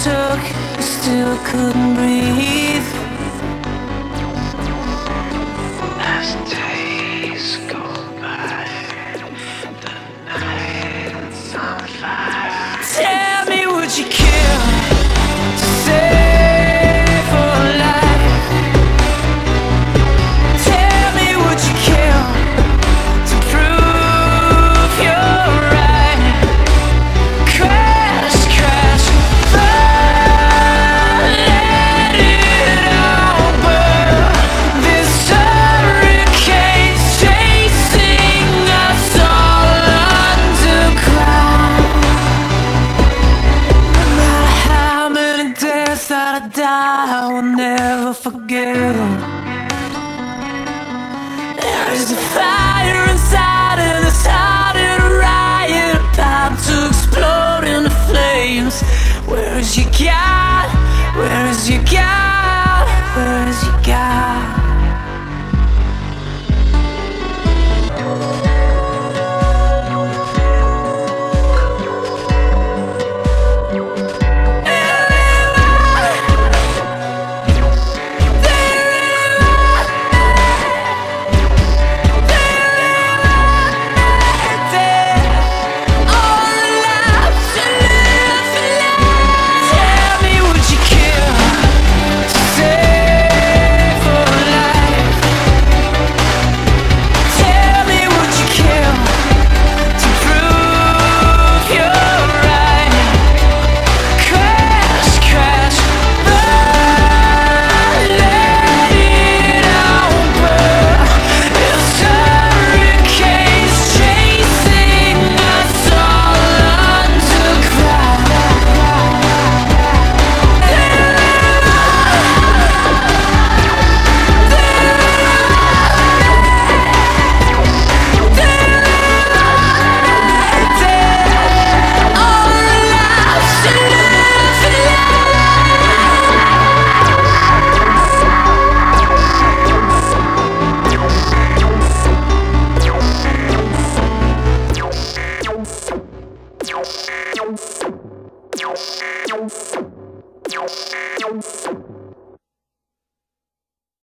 took, I still couldn't breathe. As days go by, the night's on fire. Tell me, would you kill to save a life? Tell me, would you kill to prove you're right? Crash, crash, burn, let it all burn. This hurricane's chasing us all underground. No matter how many deaths that I die, I will never forget. There is a fire inside and it's starting a riot, about to explode into flames. Where is your God? Where is your God? Where is your God? Tell me, would you kill to save a life? Tell me, would you kill to prove you're right? Crash, crash, burn, let it all burn. This hurricane's chasing us all underground. All